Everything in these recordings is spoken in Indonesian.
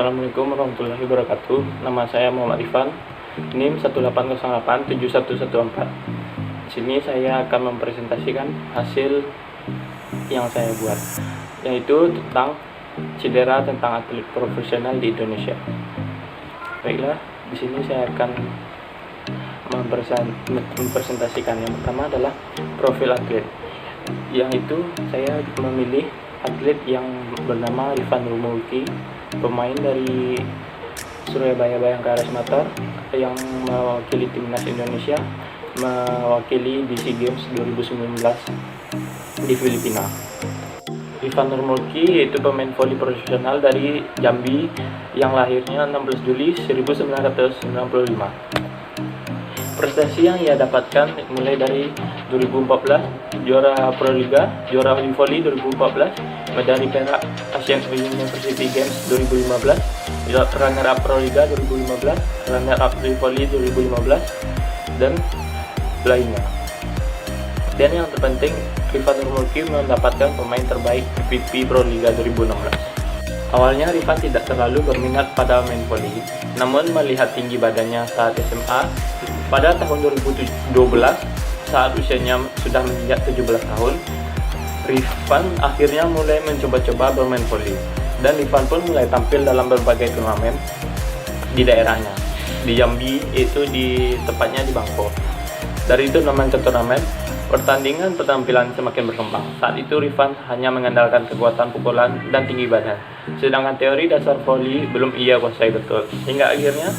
Assalamualaikum warahmatullahi wabarakatuh. Nama saya Muhammad Irfan, NIM 1808714. Di sini saya akan mempresentasikan hasil yang saya buat, yaitu tentang cedera tentang atlet profesional di Indonesia. Baiklah, di sini saya akan mempresentasikan. Yang pertama adalah profil atlet, yang itu saya memilih atlet yang bernama Rifan Nurmulki, pemain dari Surabaya Bayangkara Sumatera yang mewakili timnas Indonesia mewakili di SEA Games 2019 di Filipina. Rifan Nurmulki yaitu pemain voli profesional dari Jambi yang lahirnya 16 Juli 1995. Prestasi yang ia dapatkan mulai dari 2014 juara Proliga, juara voli 2014, medali perak Asian University Games 2015, runner up Proliga 2015, runner up voli 2015, dan lainnya. Dan yang terpenting, Rifan Nurmulki mendapatkan pemain terbaik MVP Proliga 2016. Awalnya Rifan tidak terlalu berminat pada main voli, namun melihat tinggi badannya saat SMA, pada tahun 2012 saat usianya sudah menginjak 17 tahun, Rifan akhirnya mulai mencoba-coba bermain voli, dan Rifan pun mulai tampil dalam berbagai turnamen di daerahnya, di Jambi, itu di tepatnya di Bangko. Dari turnamen ke turnamen, pertandingan penampilan semakin berkembang. Saat itu Rifan hanya mengandalkan kekuatan pukulan dan tinggi badan, sedangkan teori dasar voli belum ia kuasai betul. Hingga akhirnya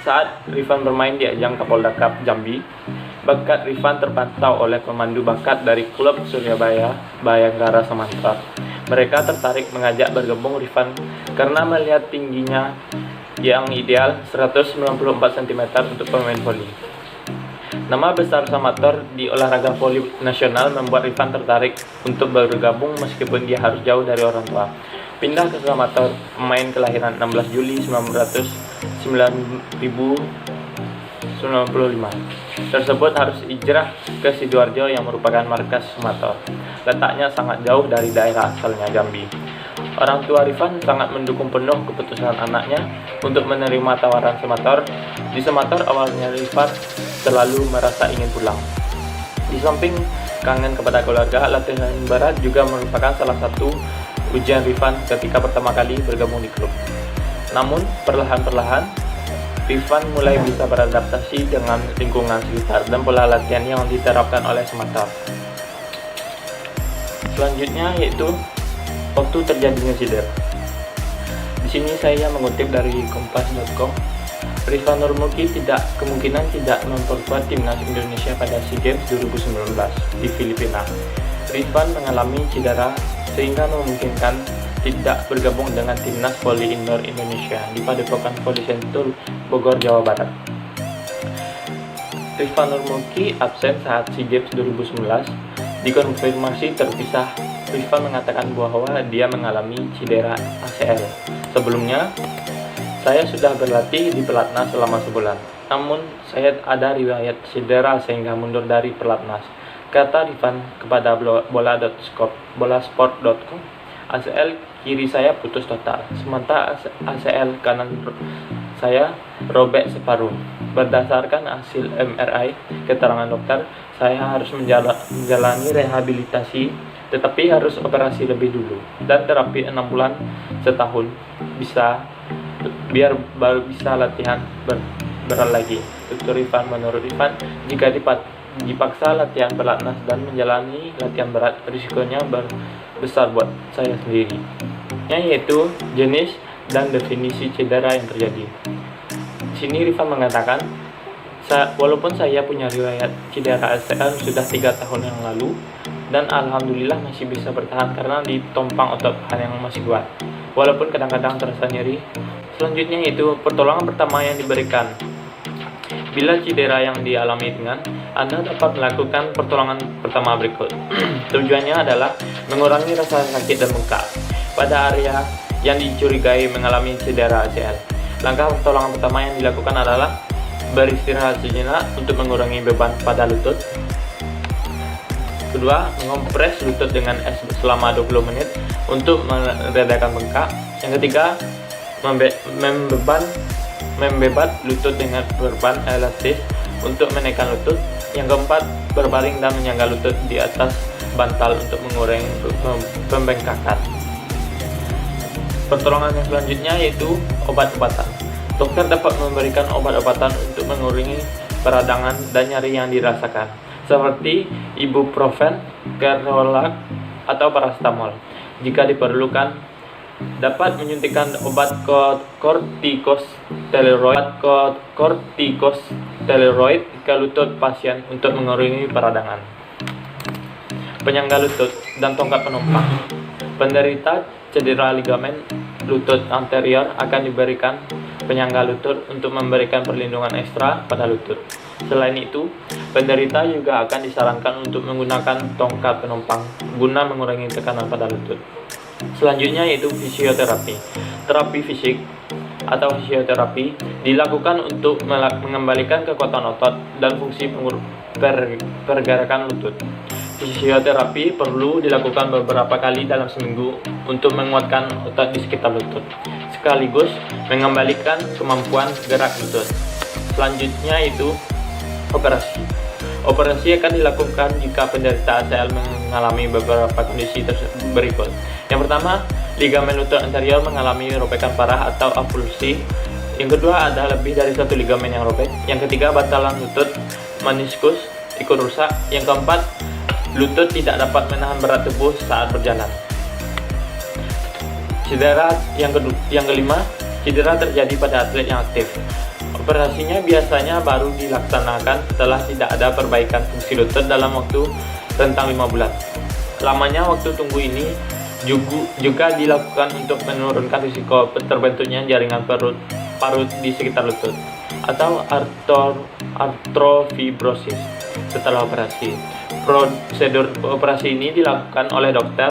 saat Rifan bermain di ajang Kapolda Cup Jambi, bakat Rifan terpantau oleh pemandu bakat dari klub Surabaya Bayangkara Sumatera. Mereka tertarik mengajak bergabung Rifan karena melihat tingginya yang ideal 194 cm untuk pemain voli. Nama besar Samator di olahraga voli nasional membuat Rifan tertarik untuk bergabung meskipun dia harus jauh dari orang tua. Pindah ke Samator, pemain kelahiran 16 Juli 1995 tersebut harus hijrah ke Sidoarjo yang merupakan markas Samator. Letaknya sangat jauh dari daerah asalnya Jambi. Orang tua Rifan sangat mendukung penuh keputusan anaknya untuk menerima tawaran Samator. Di Samator awalnya Rifan selalu merasa ingin pulang. Di samping kangen kepada keluarga, latihan barat juga merupakan salah satu ujian Rifan ketika pertama kali bergabung di klub. Namun perlahan-lahan Rifan mulai bisa beradaptasi dengan lingkungan sekitar dan pola latihan yang diterapkan oleh Samator. Selanjutnya yaitu waktu terjadinya cedera. Di sini saya mengutip dari kompas.com. Rifan Nurmulki kemungkinan tidak memperkuat timnas Indonesia pada SEA Games 2019 di Filipina. Rifan mengalami cedera sehingga memungkinkan tidak bergabung dengan timnas voli indoor Indonesia di Padepokan Voli Sentul, Bogor, Jawa Barat. Rifan Nurmulki absen saat SEA Games 2019. Dikonfirmasi terpisah, Rifan mengatakan bahwa dia mengalami cedera ACL. Sebelumnya, saya sudah berlatih di pelatnas selama sebulan, namun saya ada riwayat cedera sehingga mundur dari pelatnas, kata Rifan kepada bolasport.com. ACL kiri saya putus total, sementara ACL kanan saya robek separuh. Berdasarkan hasil MRI, keterangan dokter, saya harus menjalani rehabilitasi, tetapi harus operasi lebih dulu dan terapi 6 bulan setahun biar baru bisa latihan berat lagi. Dr. Rifan, menurut Rifan, jika dipaksa latihan pelatnas dan menjalani latihan berat, risikonya besar buat saya sendiri, yaitu jenis dan definisi cedera yang terjadi. Di sini Rifan mengatakan, walaupun saya punya riwayat cedera ACL sudah 3 tahun yang lalu, dan alhamdulillah masih bisa bertahan karena ditompang otot paha yang masih kuat, walaupun kadang-kadang terasa nyeri. Selanjutnya itu pertolongan pertama yang diberikan. Bila cedera yang dialami ringan, Anda dapat melakukan pertolongan pertama berikut. Tujuannya adalah mengurangi rasa sakit dan bengkak pada area yang dicurigai mengalami cedera ACL. Langkah pertolongan pertama yang dilakukan adalah beristirahat sejenak untuk mengurangi beban pada lutut. Kedua, mengompres lutut dengan es selama 20 menit untuk meredakan bengkak. Yang ketiga, membebat lutut dengan beban elastis untuk menekan lutut. Yang keempat, berbaring dan menyangga lutut di atas bantal untuk mengurangi pembengkakan. Pertolongan yang selanjutnya yaitu obat-obatan. Dokter dapat memberikan obat-obatan untuk mengurangi peradangan dan nyeri yang dirasakan, seperti ibuprofen, ketorolac, atau paracetamol. Jika diperlukan, dapat menyuntikkan obat kortikosteroid ke lutut pasien untuk mengurangi peradangan. Penyangga lutut dan tongkat penumpang. Penderita cedera ligamen lutut anterior akan diberikan penyangga lutut untuk memberikan perlindungan ekstra pada lutut. Selain itu, penderita juga akan disarankan untuk menggunakan tongkat penumpang guna mengurangi tekanan pada lutut. Selanjutnya yaitu fisioterapi. Terapi fisik atau fisioterapi dilakukan untuk mengembalikan kekuatan otot dan fungsi pergerakan lutut. Fisioterapi perlu dilakukan beberapa kali dalam seminggu untuk menguatkan otot di sekitar lutut, sekaligus mengembalikan kemampuan gerak lutut. Selanjutnya itu operasi. Operasi akan dilakukan jika penderita ACL mengalami beberapa kondisi berikut. Yang pertama, ligamen lutut anterior mengalami robekan parah atau avulsi. Yang kedua, ada lebih dari satu ligamen yang robek. Yang ketiga, bantalan lutut meniskus ikut rusak. Yang keempat, lutut tidak dapat menahan berat tubuh saat berjalan. Cedera yang kelima, cedera terjadi pada atlet yang aktif. Operasinya biasanya baru dilaksanakan setelah tidak ada perbaikan fungsi lutut dalam waktu rentang 5 bulan. Lamanya waktu tunggu ini juga dilakukan untuk menurunkan risiko terbentuknya jaringan parut di sekitar lutut atau artrofibrosis setelah operasi. Prosedur operasi ini dilakukan oleh dokter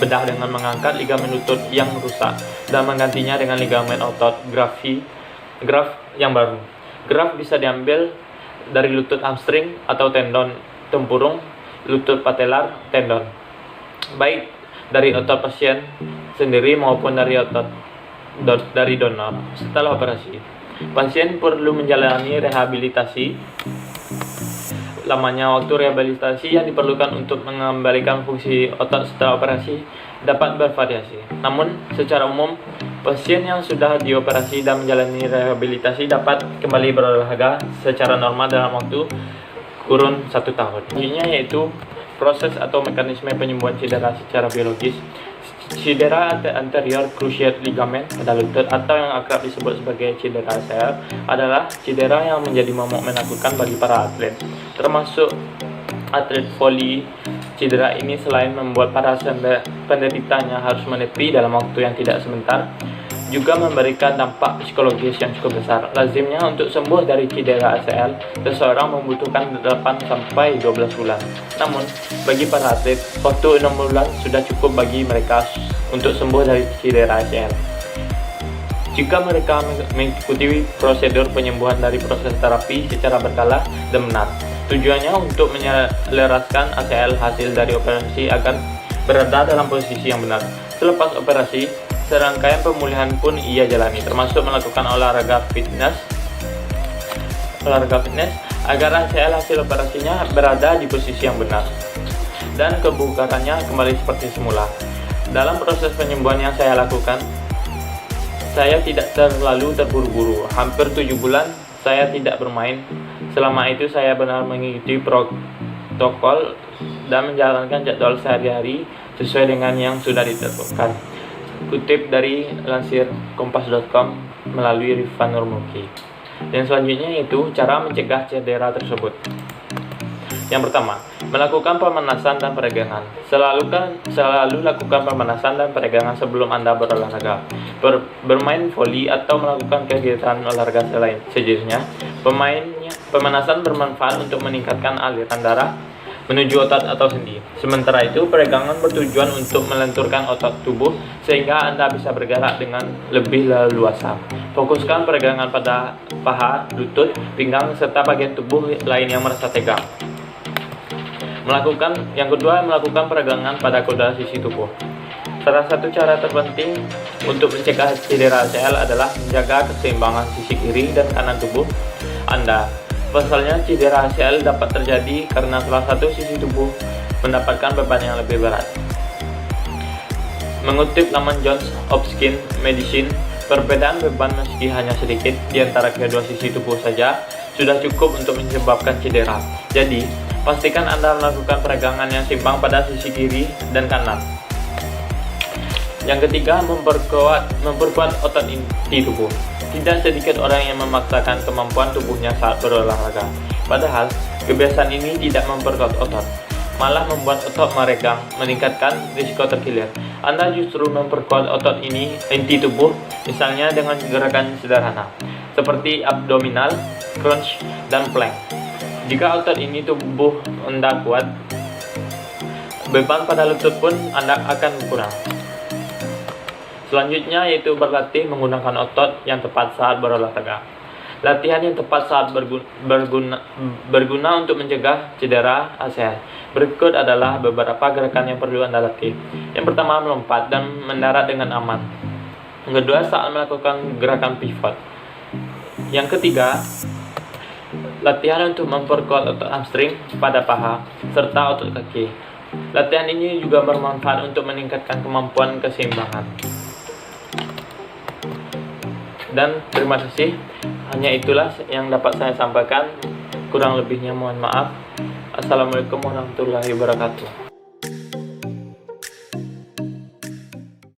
bedah dengan mengangkat ligamen lutut yang rusak dan menggantinya dengan ligamen otot graft yang baru. Graft bisa diambil dari lutut hamstring atau tendon tempurung, lutut patellar, tendon, baik dari otot pasien sendiri maupun dari donor. Setelah operasi, pasien perlu menjalani rehabilitasi. Lamanya waktu rehabilitasi yang diperlukan untuk mengembalikan fungsi otot setelah operasi dapat bervariasi. Namun, secara umum, pasien yang sudah dioperasi dan menjalani rehabilitasi dapat kembali berolahraga secara normal dalam waktu kurun 1 tahun. Selanjutnya yaitu proses atau mekanisme penyembuhan cedera secara biologis. Cedera anterior cruciate ligament pada lutut atau yang akrab disebut sebagai cedera ACL adalah cedera yang menjadi momok menakutkan bagi para atlet, termasuk atlet voli. Cedera ini selain membuat para penderitanya harus menepi dalam waktu yang tidak sebentar, juga memberikan dampak psikologis yang cukup besar. Lazimnya untuk sembuh dari cedera ACL, seseorang membutuhkan 8-12 bulan. Namun, bagi para atlet, waktu 6 bulan sudah cukup bagi mereka untuk sembuh dari cedera ACL. Jika mereka mengikuti prosedur penyembuhan dari proses terapi secara berkala dan benar. Tujuannya untuk menyelaraskan ACL hasil dari operasi agar berada dalam posisi yang benar. Selepas operasi, serangkaian pemulihan pun ia jalani, termasuk melakukan olahraga fitness agar ACL hasil operasinya berada di posisi yang benar dan kebugarannya kembali seperti semula. Dalam proses penyembuhan yang saya lakukan, saya tidak terlalu terburu-buru. Hampir 7 bulan saya tidak bermain. Selama itu saya benar mengikuti protokol dan menjalankan jadwal sehari-hari sesuai dengan yang sudah ditentukan. Kutip dari lansir kompas.com melalui Rifan Nurmuki. Dan selanjutnya yaitu cara mencegah cedera tersebut. Yang pertama, melakukan pemanasan dan peregangan. Selalu lakukan pemanasan dan peregangan sebelum Anda berolahraga, bermain voli atau melakukan kegiatan olahraga selain sejenisnya. Pemanasan bermanfaat untuk meningkatkan aliran darah menuju otot atau sendi. Sementara itu, peregangan bertujuan untuk melenturkan otot tubuh sehingga Anda bisa bergerak dengan lebih leluasa. Fokuskan peregangan pada paha, lutut, pinggang, serta bagian tubuh lain yang merasa tegang. Yang kedua, melakukan peregangan pada koda sisi tubuh. Salah satu cara terpenting untuk mencegah cedera ACL adalah menjaga keseimbangan sisi kiri dan kanan tubuh Anda. Pasalnya, cedera ACL dapat terjadi karena salah satu sisi tubuh mendapatkan beban yang lebih berat. Mengutip laman Journal of Skin Medicine, perbedaan beban meski hanya sedikit di antara kedua sisi tubuh saja sudah cukup untuk menyebabkan cedera. Jadi, pastikan Anda melakukan peregangan yang seimbang pada sisi kiri dan kanan. Yang ketiga, memperkuat otot inti tubuh. Tidak sedikit orang yang memaksakan kemampuan tubuhnya saat berolahraga. Padahal, kebiasaan ini tidak memperkuat otot, malah membuat otot meregang, meningkatkan risiko terkilir. Anda justru memperkuat otot inti tubuh, misalnya dengan gerakan sederhana, seperti abdominal, crunch, dan plank. Jika otot ini tubuh Anda kuat, beban pada lutut pun Anda akan berkurang. Selanjutnya yaitu berlatih menggunakan otot yang tepat saat berolahraga. Latihan yang tepat saat berguna untuk mencegah cedera ACL. Berikut adalah beberapa gerakan yang perlu Anda latih. Yang pertama, melompat dan mendarat dengan aman. Yang kedua, saat melakukan gerakan pivot. Yang ketiga, latihan untuk memperkuat otot hamstring pada paha serta otot kaki. Latihan ini juga bermanfaat untuk meningkatkan kemampuan keseimbangan. Dan terima kasih, hanya itulah yang dapat saya sampaikan. Kurang lebihnya mohon maaf. Assalamualaikum warahmatullahi wabarakatuh.